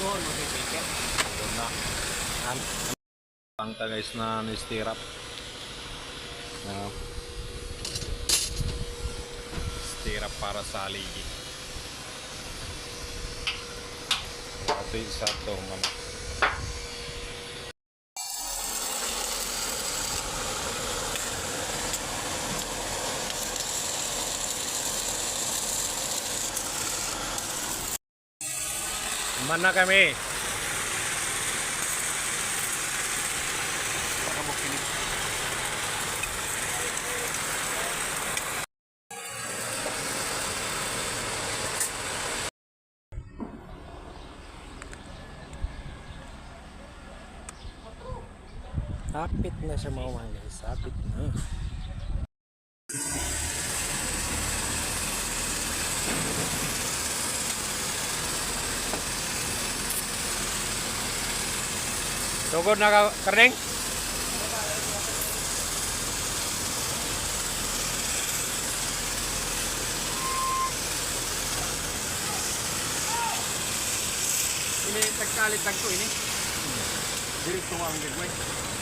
Doon mo si Peter. Doon na. Ang guys na stirrup. Stirrup para sa haligi. Ito yung isa ito. Mana kami. Hapit na siya mga guys. Hapit na. Sugod na ka, Karning? Ini tagkalit tagko ini. Diretso ang gagawin.